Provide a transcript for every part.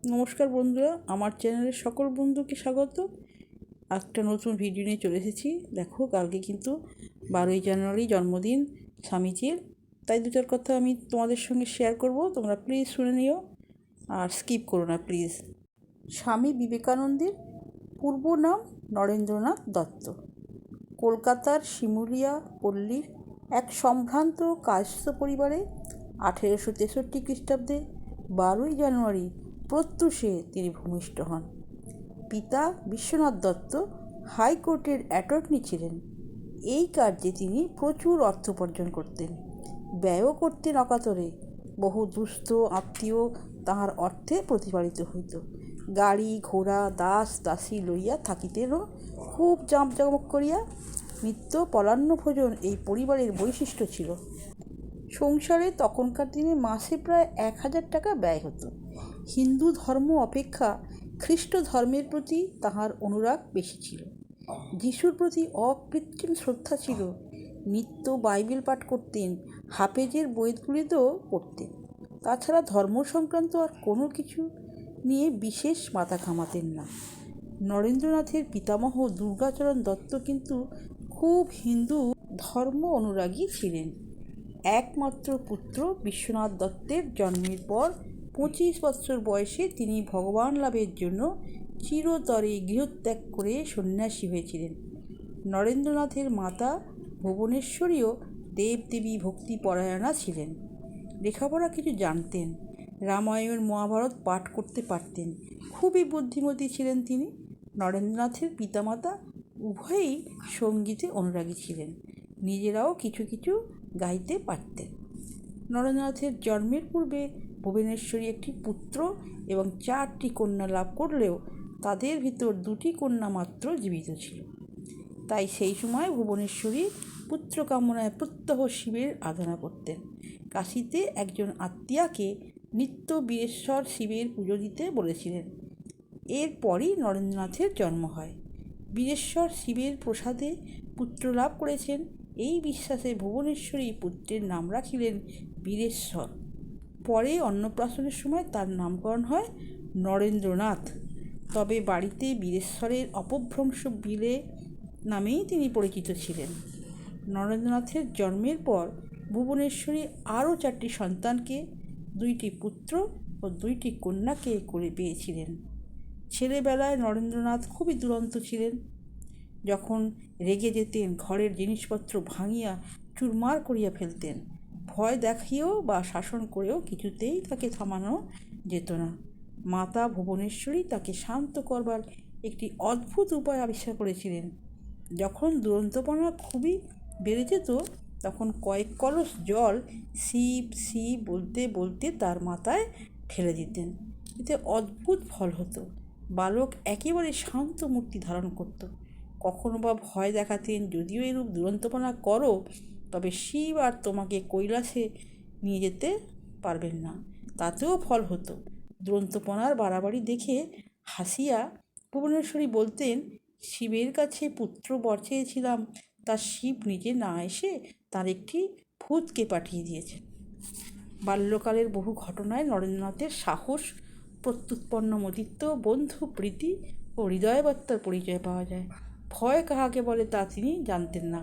নমস্কার বন্ধুরা, আমার চ্যানেলের সকল বন্ধুকে স্বাগত। একটা নতুন ভিডিও নিয়ে চলে এসেছি। দেখো, কালকে কিন্তু 12ই জানুয়ারি জন্মদিন স্বামীজির, তাই দু চার কথা আমি তোমাদের সঙ্গে শেয়ার করব। তোমরা প্লিজ শুনে নিও আর স্কিপ করো না প্লিজ। স্বামী বিবেকানন্দের পূর্ব নাম নরেন্দ্রনাথ দত্ত। কলকাতার শিমুলিয়া পল্লীর এক সম্ভ্রান্ত কায়স্থ পরিবারে 1863 খ্রিস্টাব্দে 12ই জানুয়ারি প্রত্যুষে তিনি ভূমিষ্ঠ হন। পিতা বিশ্বনাথ দত্ত হাইকোর্টের অ্যাটর্নি ছিলেন। এই কার্যে তিনি প্রচুর অর্থ উপার্জন করতেন, ব্যয়ও করতেন অকাতরে। বহু দুস্থ আত্মীয় তাহার অর্থে প্রতিপালিত হইত। গাড়ি ঘোড়া দাস দাসী লইয়া থাকিতেনও খুব জাঁকজমক করিয়া। নিত্য পলান্ন ভোজন এই পরিবারের বৈশিষ্ট্য ছিল। সংসারে তখনকার দিনে মাসে প্রায় 1000 টাকা ব্যয় হতো। হিন্দু ধর্ম অপেক্ষা খ্রিস্ট ধর্মের প্রতি তাহার অনুরাগ বেশি ছিল। যিশুর প্রতি অকৃত্রিম শ্রদ্ধা ছিল। নিত্য বাইবেল পাঠ করতেন, হাফেজের বইগুলিতেও পড়তেন। তাছাড়া ধর্ম সংক্রান্ত আর কোনো কিছু নিয়ে বিশেষ মাথা ঘামাতেন না। নরেন্দ্রনাথের পিতামহ দুর্গাচরণ দত্ত কিন্তু খুব হিন্দু ধর্ম অনুরাগী ছিলেন। একমাত্র পুত্র বিশ্বনাথ দত্তের জন্মের পর 25 বছর বয়সে তিনি ভগবান লাভের জন্য চিরতরে গৃহত্যাগ করে সন্ন্যাসী হয়েছিলেন। নরেন্দ্রনাথের মাতা ভুবনেশ্বরীও দেবদেবী ভক্তিপরায়ণা ছিলেন। লেখাপড়া কিছু জানতেন, রামায়ণ মহাভারত পাঠ করতে পারতেন। খুবই বুদ্ধিমতী ছিলেন তিনি। নরেন্দ্রনাথের পিতামাতা উভয়েই সঙ্গীতে অনুরাগী ছিলেন, নিজেরাও কিছু কিছু গাইতে পারতেন। নরেন্দ্রনাথের জন্মের পূর্বে ভুবনেশ্বরী একটি পুত্র এবং 4টি কন্যা লাভ করলেও তাদের ভিতর 2টি কন্যা মাত্র জীবিত ছিল। তাই সেই সময় ভুবনেশ্বরী পুত্র কামনায় প্রত্যহ শিবের আরাধনা করতেন। কাশীতে একজন আত্মীয়াকে নিত্য বীরেশ্বর শিবের পুজো দিতে বলেছিলেন। এরপরই নরেন্দ্রনাথের জন্ম হয়। বীরেশ্বর শিবের প্রসাদে পুত্র লাভ করেছেন, এই বিশ্বাসে ভুবনেশ্বরী পুত্রের নাম রাখিলেন বীরেশ্বর। পরে অন্নপ্রাশনের সময় তার নামকরণ হয় নরেন্দ্রনাথ। তবে বাড়িতে বীরেশ্বরের অপভ্রংশ বীরে নামেই তিনি পরিচিত ছিলেন। নরেন্দ্রনাথের জন্মের পর ভুবনেশ্বরী আরও 4টি সন্তানকে, 2টি পুত্র ও 2টি কন্যাকে করে পেয়েছিলেন। ছেলেবেলায় নরেন্দ্রনাথ খুবই দুরন্ত ছিলেন। যখন রেগে যেতেন ঘরের জিনিসপত্র ভাঙিয়া চুরমার করিয়া ফেলতেন। ভয় দেখিয়েও বা শাসন করেও কিছুতেই তাকে থামানো যেত না। মাতা ভুবনেশ্বরী তাকে শান্ত করবার একটি অদ্ভুত উপায় আবিষ্কার করেছিলেন। যখন দুরন্তপনা খুবই বেড়ে যেত তখন কয়েক কলস জল শিব শিব বলতে বলতে তার মাথায় ঢেলে দিতেন। এতে অদ্ভুত ফল হতো। বালক একেবারে শান্ত মূর্তি ধারণ করত। কখনো বা ভয় দেখাতেন, যদিও এরূপ দুরন্তপনা করো তবে শিব আর তোমাকে কৈলাসে নিয়ে যেতে পারবেন না, তাতেও ফল হতো। দুরন্তপনার বাড়াবাড়ি দেখে হাসিয়া ভুবনেশ্বরী বলতেন, শিবের কাছে পুত্র বর চেয়েছিলাম, তার শিব নিজে না এসে তার একটি ভূতকে পাঠিয়ে দিয়েছেন। বাল্যকালের বহু ঘটনায় নরেন্দ্রনাথের সাহস, প্রত্যুৎপন্ন মতিত্ব, বন্ধু প্রীতি ও হৃদয়বত্তার পরিচয় পাওয়া যায়। ভয় কাহাকে বলে তা তিনি জানতেন না।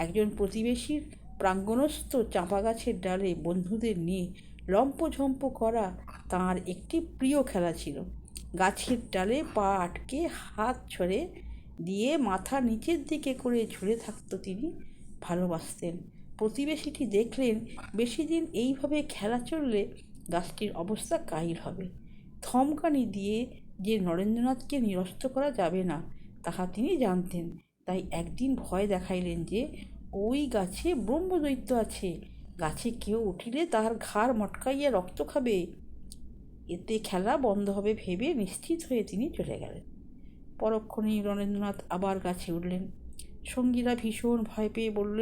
একজন প্রতিবেশীর প্রাঙ্গণস্থ চাঁপা গাছের ডালে বন্ধুদের নিয়ে লম্পঝম্প করা তাঁর একটি প্রিয় খেলা ছিল। গাছের ডালে পা আটকে হাত ছড়ে দিয়ে মাথা নিচের দিকে করে ঝুলে থাকতে তিনি ভালোবাসতেন। প্রতিবেশীটি দেখলেন বেশি দিন এইভাবে খেলা চললে গাছটির অবস্থা কাহিল হবে। ধমকানি দিয়ে যে নরেন্দ্রনাথকে নিরস্ত করা যাবে না তাহা তিনি জানতেন। তাই একদিন ভয় দেখাইলেন যে ওই গাছে ব্রহ্মদৈত্য আছে, গাছে কেউ উঠিলে তাহার ঘাড় মটকাইয়া রক্ত খাবে, এতে খেলা বন্ধ হবে ভেবে নিশ্চিত হয়ে তিনি চলে গেলেন। পরক্ষণেই নরেন্দ্রনাথ আবার গাছে উঠলেন। সঙ্গীরা ভীষণ ভয় পেয়ে বলল,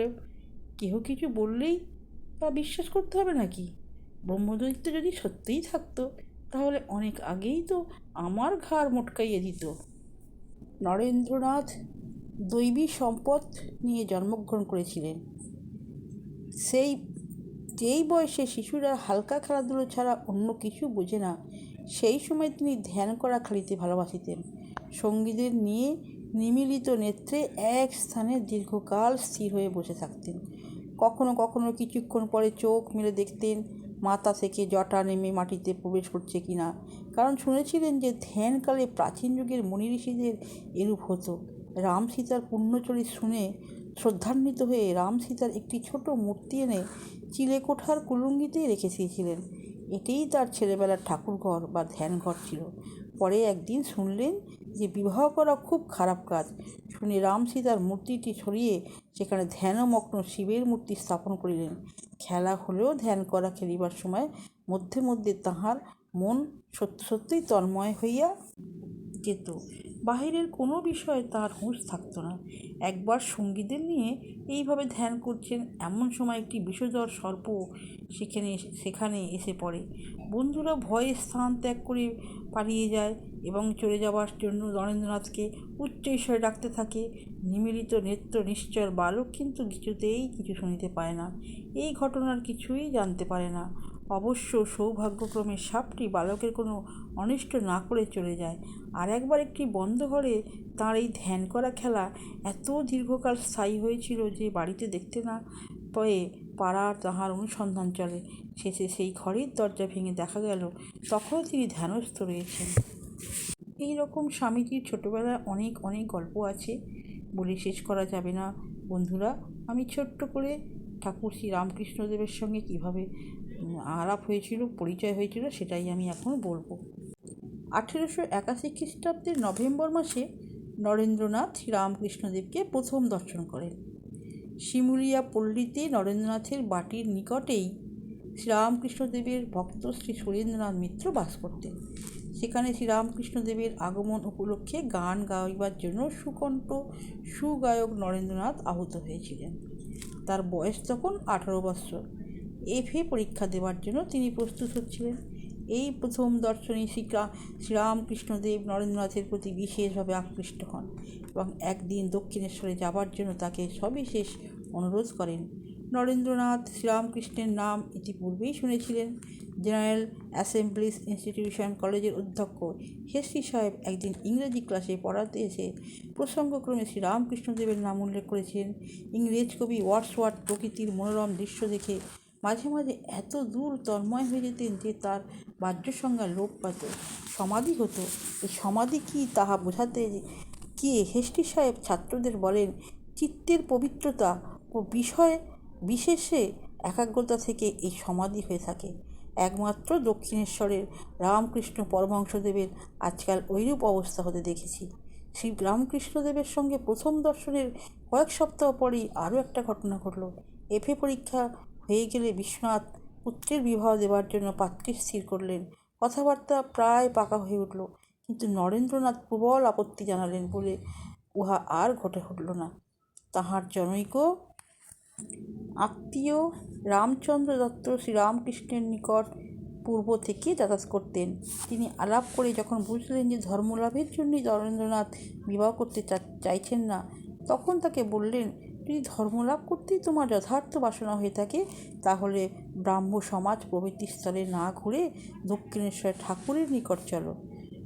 কেহ কিছু বললেই তা বিশ্বাস করতে হবে নাকি? ব্রহ্মদৈত্য যদি সত্যিই থাকতো তাহলে অনেক আগেই তো আমার ঘাড় মটকাইয়ে দিত। নরেন্দ্রনাথ দৈবী সম্পদ নিয়ে জন্মগ্রহণ করেছিলেন। যেই বয়সে শিশুরা হালকা খেলাধুলো ছাড়া অন্য কিছু বোঝে না, সেই সময় তিনি ধ্যান করা খেলিতে ভালোবাসিতেন। সঙ্গীদের নিয়ে নিমীলিত নেত্রে এক স্থানে দীর্ঘকাল স্থির হয়ে বসে থাকতেন। কখনো কখনো কিছুক্ষণ পরে চোখ মেলে দেখতেন মাথা থেকে জটা নেমে মাটিতে প্রবেশ করছে কিনা, কারণ শুনেছিলেন যে ধ্যানকালে প্রাচীন যুগের মুনি ঋষিদের এরূপ হতো। রাম সীতার পুণ্যচরিত শুনে শ্রদ্ধান্বিত হয়ে রাম সীতার একটি ছোট মূর্তি এনে চিলেকোঠার কুলুঙ্গিতেই রেখে দিয়েছিলেন। এটিই তার ছেলেবেলার ঠাকুরঘর বা ধ্যানঘর ছিল। পরে একদিন শুনলেন যে বিবাহ করা খুব খারাপ কাজ। শুনে রাম সীতার মূর্তিটি সরিয়ে সেখানে ধ্যানমগ্ন শিবের মূর্তি স্থাপন করিলেন। খেলা হলেও ধ্যান করা খেলিবার সময় মধ্যে মধ্যে তাহার মন সত্যই তন্ময় হইয়া যেত। বাহিরের কোনো বিষয়ে তার হুঁশ থাকত না। একবার সঙ্গীদের নিয়ে এইভাবে ধ্যান করছেন, এমন সময় একটি বিষধর সর্প সেখানে এসে পড়ে। বন্ধুরা ভয়ে স্থান ত্যাগ করে পালিয়ে যায় এবং চলে যাওয়ার জন্য নরেন্দ্রনাথকে উচ্চৈঃস্বরে ডাকতে থাকে। নিমীলিত নেত্র নিশ্চল বালক কিন্তু কিছুতেই কিছু শুনিতে পায় না, এই ঘটনার কিছুই জানতে পারে না। অবশ্য সৌভাগ্যক্রমে সাপটি বালকের কোনো অনিষ্ট না করে চলে যায়। আর একবার একটি বন্ধ ঘরে তাঁর এই ধ্যান করা খেলা এত দীর্ঘকাল স্থায়ী হয়েছিল যে বাড়িতে দেখতে না পেয়ে পাড়ার তাহার অনুসন্ধান চলে। শেষে সেই ঘরের দরজা ভেঙে দেখা গেল তখন তিনি ধ্যানস্থ রয়েছেন। এই রকম স্বামীজির ছোটোবেলায় অনেক অনেক গল্প আছে, বলে শেষ করা যাবে না। বন্ধুরা, আমি ছোট্ট করে ঠাকুর শ্রী রামকৃষ্ণদেবের সঙ্গে কীভাবে আলাপ হয়েছিল, পরিচয় হয়েছিল, সেটাই আমি এখন বলবো। 1881 খ্রিস্টাব্দের নভেম্বর মাসে নরেন্দ্রনাথ শ্রীরামকৃষ্ণদেবকে প্রথম দর্শন করেন। শিমুলিয়া পল্লীতে নরেন্দ্রনাথের বাটির নিকটেই শ্রীরামকৃষ্ণদেবের ভক্ত শ্রী সুরেন্দ্রনাথ মিত্র বাস করতেন। সেখানে শ্রীরামকৃষ্ণদেবের আগমন উপলক্ষে গান গাইবার জন্য সুকণ্ঠ সুগায়ক নরেন্দ্রনাথ আহত হয়েছিলেন। তার বয়স তখন 18 বৎসর। এফএ পরীক্ষা দেওয়ার জন্য তিনি প্রস্তুত হচ্ছিলেন। এই প্রথম দর্শনে শ্রীরামকৃষ্ণদেব নরেন্দ্রনাথের প্রতি বিশেষভাবে আকৃষ্ট হন এবং একদিন দক্ষিণেশ্বরে যাবার জন্য তাকে সবিশেষ অনুরোধ করেন। নরেন্দ্রনাথ শ্রীরামকৃষ্ণের নাম ইতিপূর্বেই শুনেছিলেন। জেনারেল অ্যাসেম্বলিজ ইনস্টিটিউশন কলেজের অধ্যক্ষ হেস্টি সাহেব একদিন ইংরেজি ক্লাসে পড়াতে এসে প্রসঙ্গক্রমে শ্রীরামকৃষ্ণদেবের নাম উল্লেখ করেছিলেন। ইংরেজ কবি ওয়ার্ডসওয়ার্থ প্রকৃতির মনোরম দৃশ্য দেখে মাঝে মাঝে এত দূর তন্ময় হয়ে যেতেন যে তার বাহ্য সংজ্ঞা লোপ পাত, সমাধি হতো। এই সমাধি কি তাহা বোঝাতে গিয়ে হেস্টি সাহেব ছাত্রদের বলেন, চিত্তের পবিত্রতা ও বিষয় বিশেষে একাগ্রতা থেকে এই সমাধি হয়ে থাকে। একমাত্র দক্ষিণেশ্বরের রামকৃষ্ণ পরমহংসদেবের আজকাল ওইরূপ অবস্থা হতে দেখেছি। শ্রী রামকৃষ্ণদেবের সঙ্গে প্রথম দর্শনের কয়েক সপ্তাহ পরেই আরও একটা ঘটনা ঘটল। এফএ পরীক্ষা হয়ে গেলে বিশ্বনাথ পুত্রের বিবাহ দেবার জন্য পাত্রী স্থির করলেন। কথাবার্তা প্রায় পাকা হয়ে উঠল, কিন্তু নরেন্দ্রনাথ প্রবল আপত্তি জানালেন বলে উহা আর ঘটে উঠল না। তাহার জনৈক আত্মীয় রামচন্দ্র দত্ত শ্রীরামকৃষ্ণের নিকট পূর্ব থেকে যাতায়াত করতেন। তিনি আলাপ করে যখন বুঝলেন যে ধর্মলাভের জন্যই নরেন্দ্রনাথ বিবাহ করতে চাইছেন না, তখন তাকে বললেন, যদি ধর্মলাভ করতেই তোমার যথার্থ বাসনা হয়ে থাকে তাহলে ব্রাহ্ম সমাজ প্রভৃতি স্থলে না ঘুরে দক্ষিণেশ্বর ঠাকুরের নিকট চলো।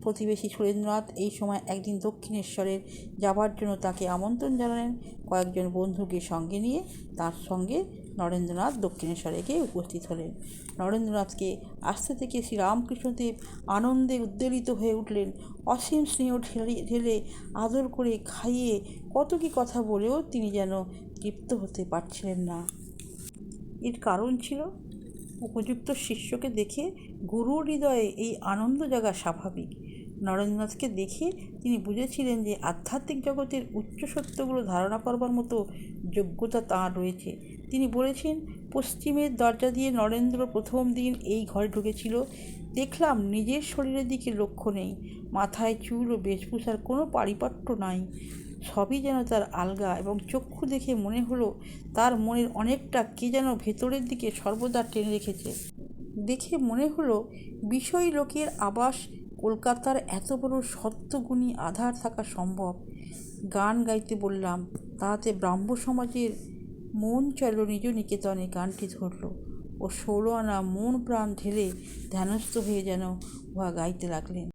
প্রতিবেশী সুরেন্দ্রনাথ এই সময় একদিন দক্ষিণেশ্বরের যাবার জন্য তাকে আমন্ত্রণ জানালেন। কয়েকজন বন্ধুকে সঙ্গে নিয়ে তার সঙ্গে নরেন্দ্রনাথ দক্ষিণেশ্বরে গিয়ে উপস্থিত হলেন। নরেন্দ্রনাথকে আসতে থেকে শ্রীরামকৃষ্ণদেব আনন্দে উদ্বেলিত হয়ে উঠলেন। অসীম স্নেহ ঢেলে আদর করে খাইয়ে কত কী কথা বলেও তিনি যেন তৃপ্ত হতে পারছিলেন না। এর কারণ ছিল, উপযুক্ত শিষ্যকে দেখে গুরুর হৃদয়ে এই আনন্দ জাগা স্বাভাবিক। নরেন্দ্রনাথকে দেখে তিনি বুঝেছিলেন যে আধ্যাত্মিক জগতের উচ্চ সত্যগুলো ধারণা করবার মতো যোগ্যতা তাঁর রয়েছে। তিনি বলেছেন, পশ্চিমের দরজা দিয়ে নরেন্দ্র প্রথম দিন এই ঘরে ঢুকেছিল। দেখলাম নিজের শরীরের দিকে লক্ষ্য নেই, মাথায় চুল ও বেশভূষার কোনো পারিপাট্য নাই, সবই যেন তার আলগা, এবং চক্ষু দেখে মনে হলো তার মনের অনেকটা কে যেন ভেতরের দিকে সর্বদা টেনে রেখেছে। দেখে মনে হলো বিষয় লোকের আবাস কলকাতার এত বড় সত্যগুণী আধার থাকা সম্ভব। গান গাইতে বললাম, তাহাতে ব্রাহ্ম সমাজের মন চল নিজ নিকেতনে গানটি ধরল। ও 16 আনা মন প্রাণ ঢেলে ধ্যানস্থ হয়ে যেন উহা গাইতে লাগলেন।